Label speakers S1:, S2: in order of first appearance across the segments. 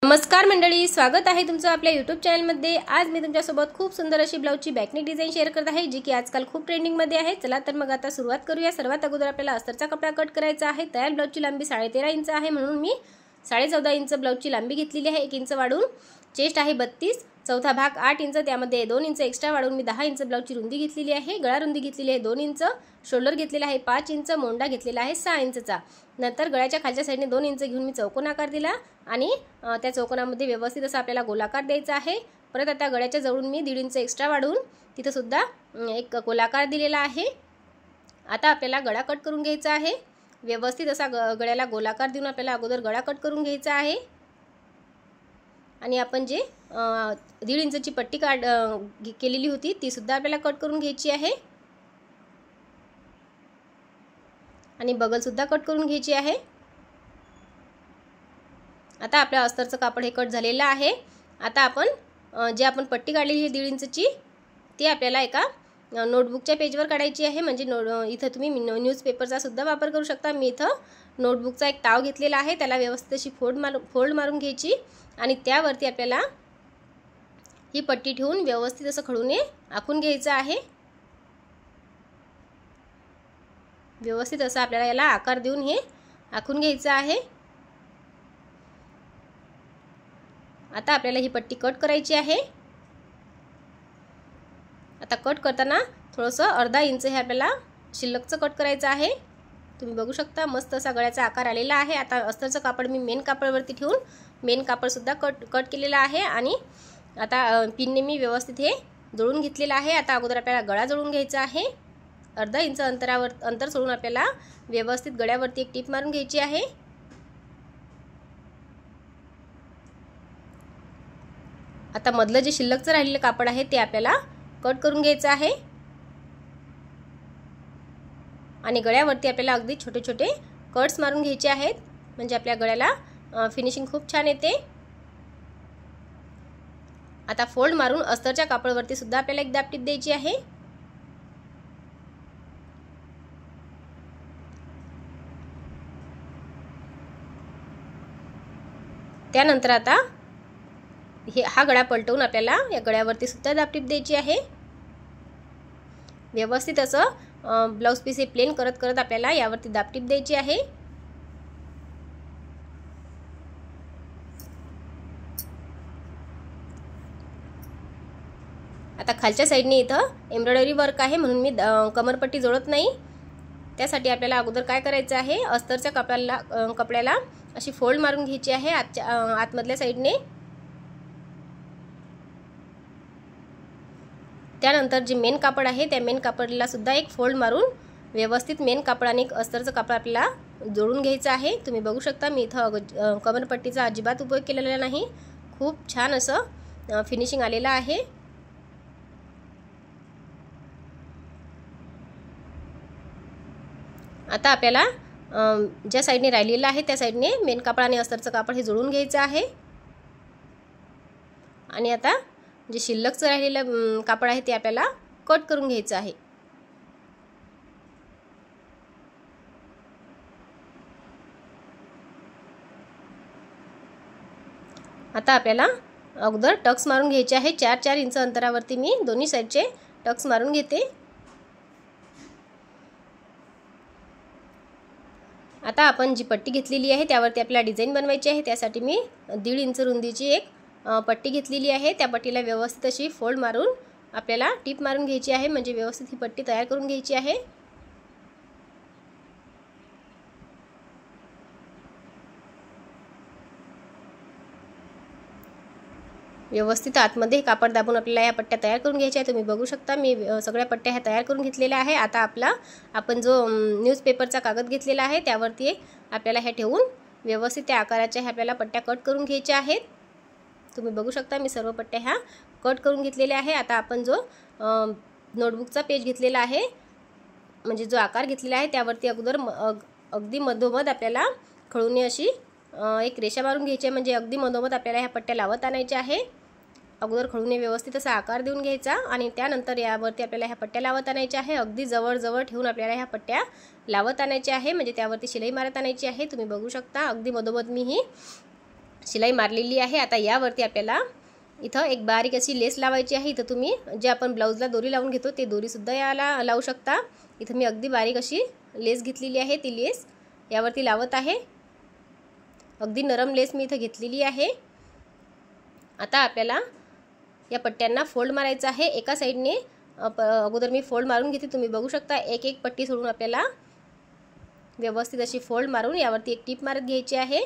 S1: नमस्कार मंडळी, स्वागत आहे तुमचं आपल्या यूट्यूब चॅनलमध्ये। आज मी तुमच्यासोबत खूप सुंदर अशी ब्लाउजची बॅकनेक डिझाइन शेअर करत आहे, जी की आजकाल खूप ट्रेंडिंगमध्ये आहे। चला तर मग आता सुरुवात करूया। सर्वात अगोदर आपल्याला अस्तरचा कपडा कट करायचा आहे। तयार ब्लाउजची लांबी 13.5 इंच आहे, म्हणून मी 14.5 इंच ब्लाउजची लांबी घेतलेली आहे। 1 इंच वाढवून चेस्ट आहे 32, चौथा भाग 8 इंच, त्यामध्ये 2 इंच एक्स्ट्रा वाढवून मी 10 इंच ब्लाउजची रुंदी घेतलेली आहे। गळा रुंदी घेतलेली आहे 2 इंच, शोल्डर घेतलेला आहे 5 इंच, मोंडा घेतलेला आहे 6 इंचचा। नंतर गळ्याच्या खालच्या साईडने 2 इंच घेऊन मी चौकोन आकार दिला आणि त्या चौकोनामध्ये व्यवस्थित असा आपल्याला गोलाकार द्यायचा आहे। परत आता गळ्याच्या जवळून मी 1.5 इंच एक्स्ट्रा वाढवून तिथे सुद्धा एक गोलाकार दिलेला आहे। आता आपल्याला गळा कट करून घ्यायचा आहे। व्यवस्थित असा गळ्याला गोलाकार देऊन आपल्याला अगोदर गळा कट करून घ्यायचा आहे आणि आपण जे 1.5 इंचची पट्टी केलेली होती ती सुद्धा आपल्याला कट करून घ्यायची आहे आणि बगल सुद्धा कट करून घ्यायची आहे। आता आपल्या अस्तरचं कापड हे कट झालेलं आहे। आता आपण जे आपण पट्टी काढलेली आहे 1.5 इंचची ती आपल्याला एका नोटबुकच्या पेजवर काढायची आहे। म्हणजे इथं तुम्ही न्यूजपेपरचा सुद्धा वापर करू शकता। मी इथं नोटबुकचा एक ताव घेतलेला आहे, त्याला व्यवस्थित अशी फोल्ड मारून घ्यायची आणि त्यावरती आपल्याला ही पट्टी ठेवून व्यवस्थित असं खडूने आखून घ्यायचं आहे। व्यवस्थित असं आपल्याला याला आकार देऊन हे आखून घ्यायचं आहे। आता आपल्याला ही पट्टी कट करायची आहे। आता कट करताना थोडंसं अर्धा इंच हे आपल्याला शिल्लकचं कट करायचं आहे। तुम्ही बघू शकता मस्त असा गळ्याचा आकार आलेला आहे। आता अस्तरचं कापड मी मेन कापडावरती ठेवून मेन कापड सुद्धा कट केलेलं आहे आणि आता पिनने मी व्यवस्थित हे जोडून घेतलेलं आहे। आता अगोदर आपल्याला गळा जोडून घ्यायचा आहे। अर्धा इंच अंतर सोडून आपल्याला व्यवस्थित गळ्यावरती एक टीप मारून घ्यायची आहे। आता मधलं जे शिल्लकचं राहिलेलं कापड आहे ते आपल्याला कट करून घ्यायचं आहे आणि गळ्यावरती आपल्याला अगदी छोटे छोटे कट्स मारून घ्यायचे आहेत, म्हणजे आपल्या गळ्याला फिनिशिंग खूप छान येते। आता फोल्ड मारून अस्तरच्या कापडावरती सुद्धा आपल्याला एक दाब टीप द्यायची आहे। त्यानंतर आता हा गळा पलटवून आपल्याला या गळ्यावरती सुद्धा दाब टीप द्यायची आहे। व्यवस्थित असं ब्लाउज पीस हे प्लेन करत करत आपल्याला यावरती दाब टीप द्यायची आहे। आता खालच्या साईडने इथं एम्ब्रॉयडरी वर्क आहे, म्हणून मी कमरपट्टी जोडत नाही। त्यासाठी आपल्याला अगोदर काय करायचं आहे, अस्तरच्या कपड्याला अशी फोल्ड मारून घ्यायची आहे आतमधल्या साईडने। त्यानंतर जे मेन कापड आहे त्या मेन कापडाला सुद्धा एक फोल्ड मारून व्यवस्थित मेन कापड आणि अस्तरचं कापड आपल्याला जोडून घ्यायचं आहे। तुम्ही बघू शकता मी इथं कमरपट्टीचा अजिबात उपयोग केलेला नाही। खूप छान असं फिनिशिंग आलेलं आहे। आता आपल्याला ज्या साईडने राहिलेलं आहे त्या साईडने मेन कापड आणि अस्तरचं कापड हे जोडून घ्यायचं आहे आणि आता जे शिल्लकचं राहिलेलं कापड आहे ते आपल्याला कट करून घ्यायचं आहे। आता आपल्याला अगोदर टक्स मारून घ्यायचे आहे। 4-4 इंच अंतरावरती मी दोन्ही साईडचे टक्स मारून घेते। आता आपण जी पट्टी घेतलेली आहे त्यावरती आपल्याला डिझाइन बनवायची आहे। त्यासाठी मी 1.5 इंच रुंदीची एक पट्टी घेतलेली आहे। त्या पट्टीला व्यवस्थित अशी फोल्ड मारून आपल्याला टीप मारून घ्यायची आहे, म्हणजे व्यवस्थित ही पट्टी तयार करून घ्यायची आहे। व्यवस्थित आतमध्ये कापड दाबून आपल्याला या पट्ट्या तयार करून घ्यायच्या आहेत। तुम्ही बघू शकता मी सगळ्या पट्ट्या ह्या तयार करून घेतलेल्या आहे। आता आपण जो न्यूजपेपरचा कागद घेतलेला आहे त्यावरती आपल्याला हे ठेवून व्यवस्थित त्या आकाराच्या ह्या आपल्याला पट्ट्या कट करून घ्यायच्या आहेत। तुम्ही बघू शकता मी सर्व पट्ट्या ह्या कट करून घेतलेल्या आहे। आता आपण जो नोटबुकचा पेज घेतलेला आहे, म्हणजे जो आकार घेतलेला आहे त्यावरती अगोदर अगदी मधोमध आपल्याला खडूने अशी एक रेषा मारून घ्यायची आहे, म्हणजे अगदी मधोमध आपल्याला ह्या पट्ट्या लावत आणायच्या आहे। अगोदर खडूने व्यवस्थित असा आकार देऊन घ्यायचा आणि त्यानंतर यावरती आपल्याला ह्या पट्ट्या लावत आणायच्या आहे। अगदी जवळ जवळ ठेवून आपल्याला ह्या पट्ट्या लावत आणायच्या आहे, म्हणजे त्यावरती शिलाई मारत आणायची आहे। तुम्ही बघू शकता अगदी मधोमध मी ही शिलाई मारलेली आहे। आता यावरती आपल्याला इथं एक बारीक अशी लेस लावायची आहे। इथं तुम्ही जे आपण ब्लाऊजला दोरी लावून घेतो ते दोरीसुद्धा याला लावू शकता। इथं मी अगदी बारीक अशी लेस घेतलेली आहे, ती लेस यावरती लावत आहे। अगदी नरम लेस मी इथं घेतलेली आहे। आता आपल्याला या पट्ट्यांना फोल्ड मारायचं आहे। एका साईडने अगोदर मी फोल्ड मारून घेते, तुम्ही बघू शकता। एक एक पट्टी सोडून आपल्याला व्यवस्थित अशी फोल्ड मारून यावरती एक टीप मारत घ्यायची आहे।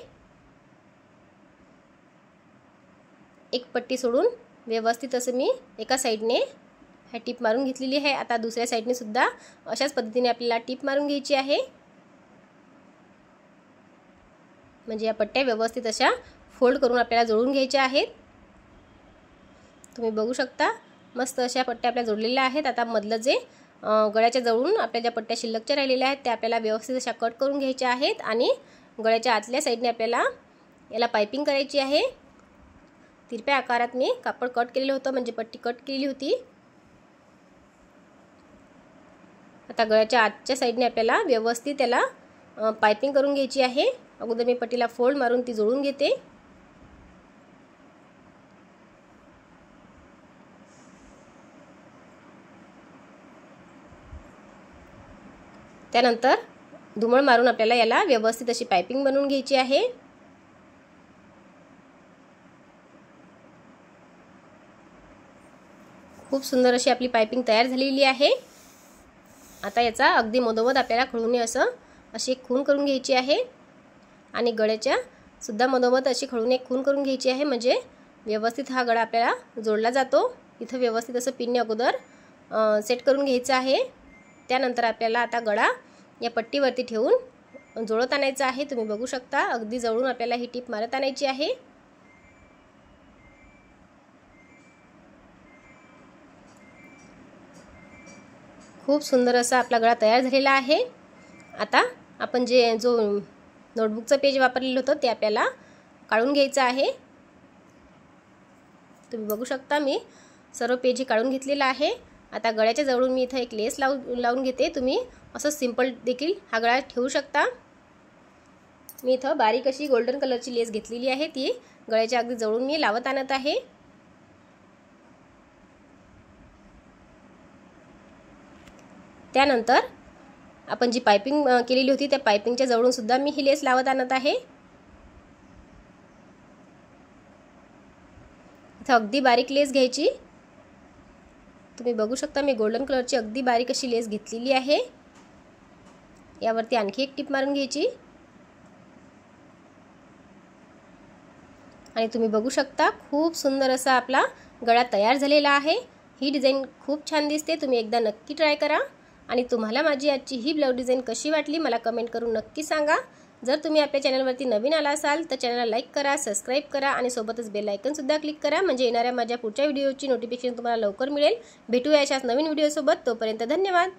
S1: एक पट्टी सोडून व्यवस्थित असं मी एका साईडने हा टीप मारून घेतलेली आहे। आता दुसऱ्या साईडने सुद्धा अशाच पद्धतीने आपल्याला टीप मारून घ्यायची आहे, म्हणजे या पट्ट्या व्यवस्थित अशा फोल्ड करून आपल्याला जोडून घ्यायच्या आहेत। तुम्ही बघू शकता मस्त अशा पट्ट्या आपल्या जोडलेल्या आहेत। आता मधलं जे गळ्याच्या जवळून आपल्या ज्या पट्ट्या शिल्लकच्या राहिलेल्या आहेत त्या आपल्याला व्यवस्थित अशा कट करून घ्यायच्या आहेत आणि गळ्याच्या आतल्या साईडने आपल्याला याला पाइपिंग करायची आहे। तिरप्या आकारात मी कापड कट केलेलं होतं, म्हणजे पट्टी कट केलेली होती। आता गळ्याच्या आतच्या साईडने आपल्याला व्यवस्थित त्याला पाइपिंग करून घ्यायची आहे। अगोदर मी पट्टीला फोल्ड मारून ती जोडून घेते। त्यानंतर धुमळ मारून आपल्याला याला व्यवस्थित अशी पाइपिंग बनवून घ्यायची आहे। खूप सुंदर अशी आपली पाइपिंग तयार झालेली आहे। आता याचा अगदी मधोमध आपल्याला खळूने अशी एक खून करून घ्यायची आहे आणि गळ्याच्या सुद्धा मधोमध अशी खळून एक खून करून घ्यायची आहे, म्हणजे व्यवस्थित हा गळा आपल्याला जोडला जातो। इथं व्यवस्थित असं पिनने अगोदर सेट करून घ्यायचं आहे। त्यानंतर आपल्याला आता गळा या पट्टीवरती ठेवून जोडत आणायचा आहे। तुम्ही बघू शकता अगदी जवळून आपल्याला ही टीप मारत आणायची आहे। खूप सुंदर असा आपला गळा तयार झालेला आहे। आता आपण जो नोटबुकचं पेज वापरलेलं होतं ते आपल्याला काढून घ्यायचं आहे। तुम्ही बघू शकता मी सर्व पेज काढून घेतलेला आहे। आता गळ्याच्या जवळून मी इथं एक लेस लावून घेते। तुम्ही असं सिंपल देखील हा गळा ठेवू शकता। मी इथं बारीक अशी गोल्डन कलरची लेस घेतलेली आहे, ती गळ्याच्या अगदी जवळून मी लावत आणत आहे। त्यानंतर आपण जी पाइपिंग केलेली होती त्या पाइपिंगच्या जवळून सुद्धा मी ही लेस लावत आणत आहे। इथं अगदी बारीक लेस घ्यायची। तुम्ही बघू शकता मी गोल्डन कलरची अगदी बारीक अशी लेस घेतलेली आहे। यावरती आणखी एक टीप मारून घ्यायची आणि तुम्ही बघू शकता खूप सुंदर असा आपला गळा तयार झालेला आहे। ही डिझाइन खूप छान दिसते, तुम्ही एकदा नक्की ट्राय करा। आणि तुम्हाला माझी आजची ही ब्लाउज डिझाइन कशी वाटली मला कमेंट करून नक्की सांगा। जर तुम्ही आपल्या चॅनलवरती नवीन आला असाल तर चॅनलला लाईक करा, सबस्क्राइब करा आणि सोबतच बेल आयकॉन सुद्धा क्लिक करा, म्हणजे येणाऱ्या माझ्या पुढच्या व्हिडिओची नोटिफिकेशन तुम्हाला लवकर मिळेल। भेटूया अशाच नवीन व्हिडिओसोबत, तोपर्यंत धन्यवाद।